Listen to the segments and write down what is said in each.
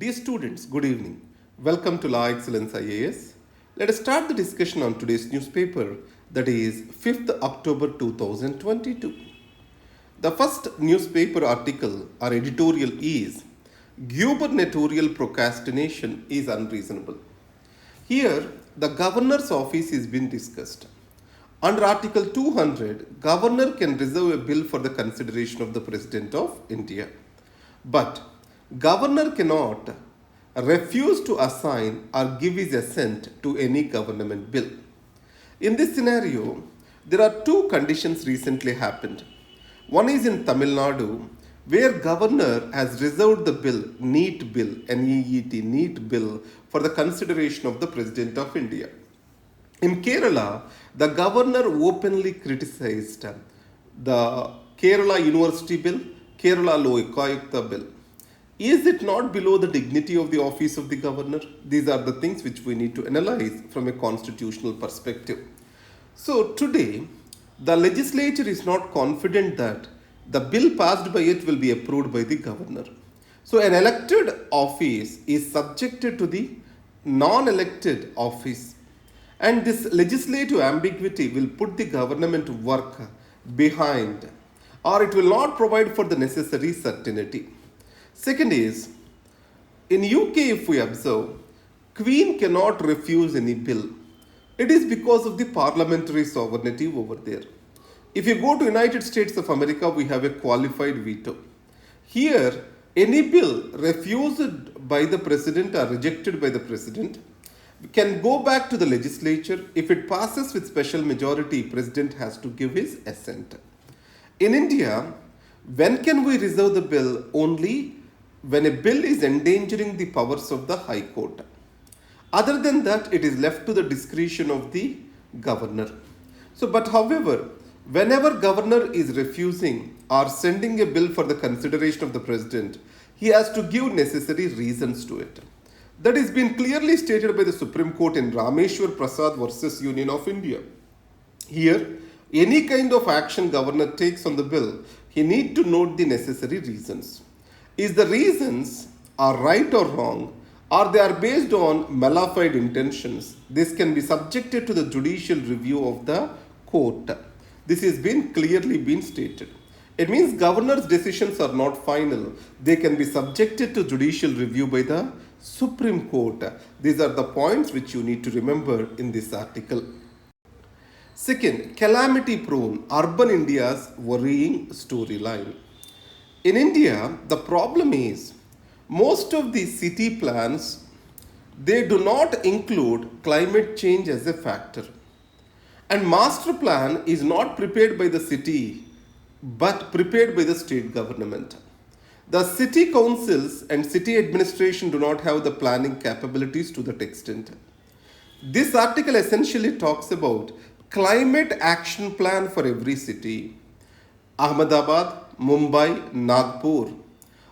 Dear students, good evening. Welcome to Law Excellence IAS. Let us start the discussion on today's newspaper, that is 5th October 2022. The first newspaper article or editorial is Gubernatorial Procrastination is Unreasonable. Here, the governor's office is being discussed. Under Article 200, governor can reserve a bill for the consideration of the President of India. But governor cannot refuse to assign or give his assent to any government bill. In this scenario, there are two conditions recently happened. One is in Tamil Nadu, where governor has reserved the bill, NEET bill, N-E-E-T, NEET bill, for the consideration of the President of India. In Kerala, the governor openly criticized the Kerala University bill, Kerala Loikayukta bill. Is it not below the dignity of the office of the governor? These are the things which we need to analyze from a constitutional perspective. So today, the legislature is not confident that the bill passed by it will be approved by the governor. So an elected office is subjected to the non-elected office. And this legislative ambiguity will put the government to work behind, or it will not provide for the necessary certainty. Second is, in UK if we observe, Queen cannot refuse any bill. It is because of the parliamentary sovereignty over there. If you go to United States of America, we have a qualified veto. Here, any bill refused by the president or rejected by the president can go back to the legislature. If it passes with special majority, president has to give his assent. In India, when can we reserve the bill? Only when a bill is endangering the powers of the High Court. Other than that, it is left to the discretion of the governor. But however, whenever governor is refusing or sending a bill for the consideration of the president, he has to give necessary reasons to it. That is been clearly stated by the Supreme Court in Rameshwar Prasad versus Union of India. Here, any kind of action governor takes on the bill, he need to note the necessary reasons. Is the reasons are right or wrong, or they are based on malafide intentions, this can be subjected to the judicial review of the court. This has been clearly been stated. It means governor's decisions are not final. They can be subjected to judicial review by the Supreme Court. These are the points which you need to remember in this article. Second, Calamity Prone, Urban India's worrying storyline. In India, the problem is most of the city plans, they do not include climate change as a factor. And master plan is not prepared by the city, but prepared by the state government. The city councils and city administration do not have the planning capabilities to that extent. This article essentially talks about climate action plan for every city. Ahmedabad, Mumbai, Nagpur,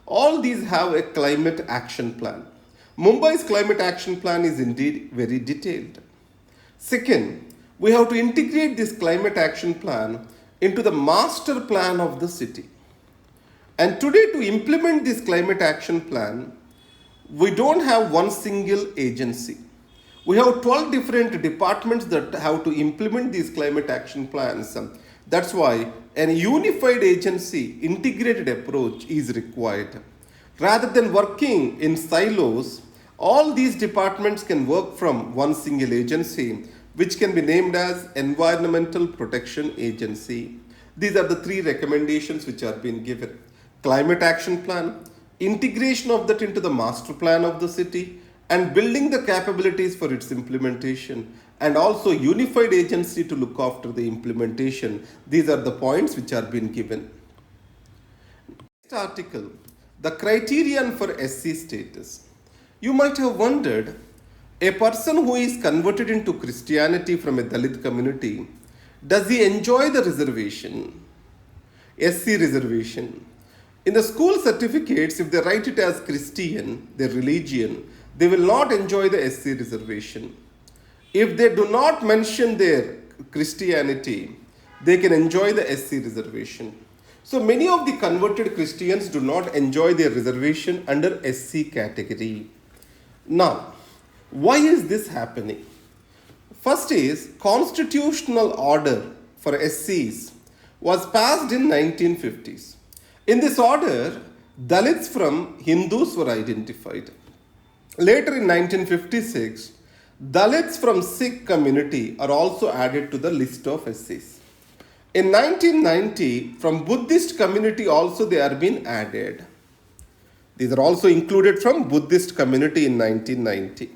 all these have a climate action plan. Mumbai's climate action plan is indeed very detailed. Second, we have to integrate this climate action plan into the master plan of the city. And today, to implement this climate action plan, we don't have one single agency. We have 12 different departments that have to implement these climate action plans. That's why a unified agency, integrated approach is required. Rather than working in silos, all these departments can work from one single agency, which can be named as Environmental Protection Agency. These are the three recommendations which are being given. Climate action plan, integration of that into the master plan of the city, and building the capabilities for its implementation, and also unified agency to look after the implementation. These are the points which are being given. Next article, the criterion for SC status. You might have wondered, a person who is converted into Christianity from a Dalit community, does he enjoy the reservation? SC reservation. In the school certificates, if they write it as Christian, their religion, they will not enjoy the SC reservation. If they do not mention their Christianity, they can enjoy the SC reservation. So many of the converted Christians do not enjoy their reservation under SC category. Now, why is this happening? First is constitutional order for SCs was passed in 1950s. In this order, Dalits from Hindus were identified. Later in 1956, Dalits from Sikh community are also added to the list of SCs. In 1990, from Buddhist community also they are being added. These are also included from Buddhist community in 1990.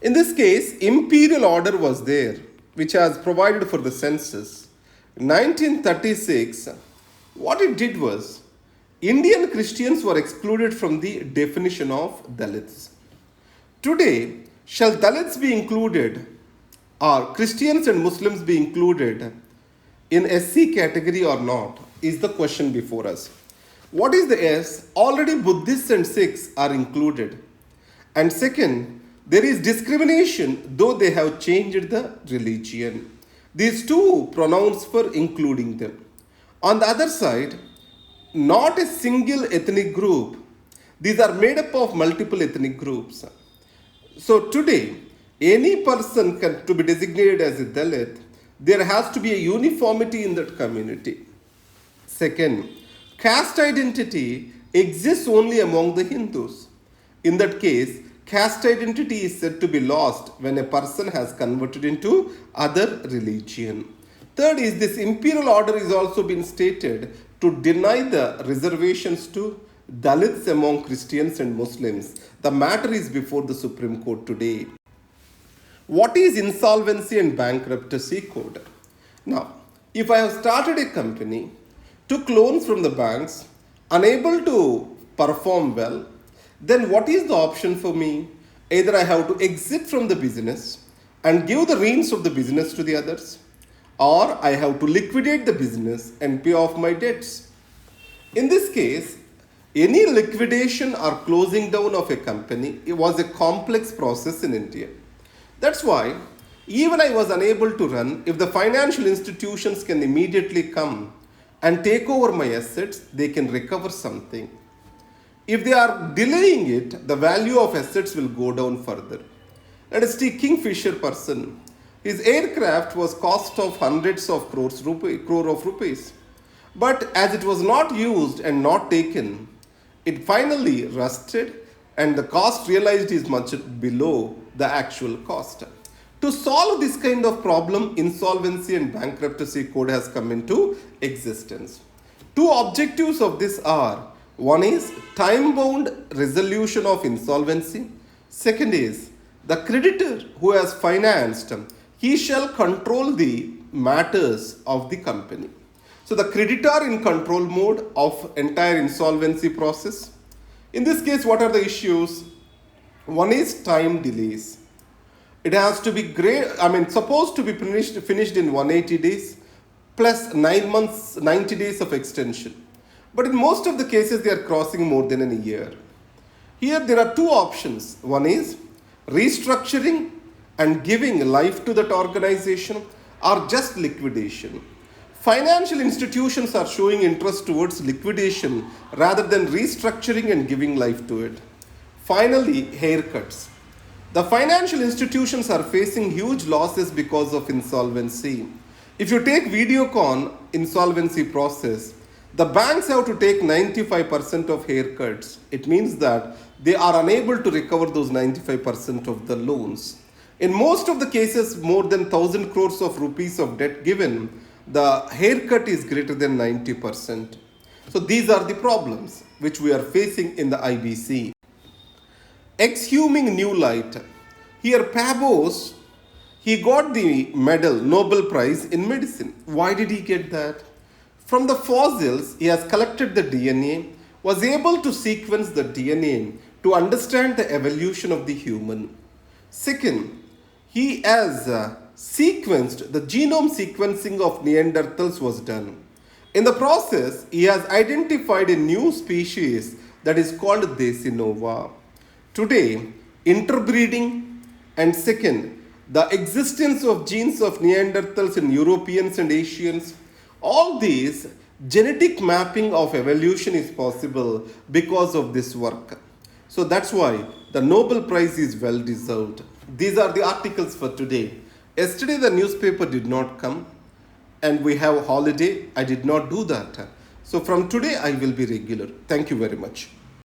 In this case, imperial order was there, which has provided for the census. In 1936, what it did was, Indian Christians were excluded from the definition of Dalits. Today, shall Dalits be included or Christians and Muslims be included in SC category or not is the question before us. What is the S? Already Buddhists and Sikhs are included. And second, there is discrimination though they have changed the religion. These two pronounce for including them. On the other side, not a single ethnic group. These are made up of multiple ethnic groups. So today, any person to be designated as a Dalit, there has to be a uniformity in that community. Second, caste identity exists only among the Hindus. In that case, caste identity is said to be lost when a person has converted into other religion. Third is this imperial order is also been stated to deny the reservations to Dalits among Christians and Muslims. The matter is before the Supreme Court today. What is insolvency and bankruptcy code? Now, if I have started a company, took loans from the banks, unable to perform well, then what is the option for me? Either I have to exit from the business and give the reins of the business to the others, or I have to liquidate the business and pay off my debts. In this case, any liquidation or closing down of a company, it was a complex process in India. That's why even I was unable to run, if the financial institutions can immediately come and take over my assets, they can recover something. If they are delaying it, the value of assets will go down further. Let us take Kingfisher person. His aircraft was cost of hundreds of crore of rupees. But as it was not used and not taken, it finally rusted and the cost realized is much below the actual cost. To solve this kind of problem, insolvency and bankruptcy code has come into existence. Two objectives of this are, one is time-bound resolution of insolvency. Second is the creditor who has financed, he shall control the matters of the company. So the creditor in control mode of entire insolvency process. In this case, what are the issues? One is time delays. It has to be supposed to be finished in 180 days plus 9 months, 90 days of extension. But in most of the cases, they are crossing more than a year. Here, there are two options. One is restructuring and giving life to that organization, or just liquidation. Financial institutions are showing interest towards liquidation rather than restructuring and giving life to it. Finally, haircuts. The financial institutions are facing huge losses because of insolvency. If you take Videocon insolvency process, the banks have to take 95% of haircuts. It means that they are unable to recover those 95% of the loans. In most of the cases, more than 1,000 crores of rupees of debt given, the haircut is greater than 90%. So these are the problems which we are facing in the IBC. Exhuming new light. Here Pabos, he got the medal, Nobel Prize in medicine. Why did he get that? From the fossils, he has collected the DNA, was able to sequence the DNA to understand the evolution of the human. Second, he has sequenced, the genome sequencing of Neanderthals was done. In the process, he has identified a new species that is called Desinova. Today, interbreeding and second, the existence of genes of Neanderthals in Europeans and Asians, all these Genetic mapping of evolution is possible because of this work. So that's why the Nobel Prize is well deserved. These are the articles for today. Yesterday the newspaper did not come and we have holiday. I did not do that. So from today I will be regular. Thank you very much.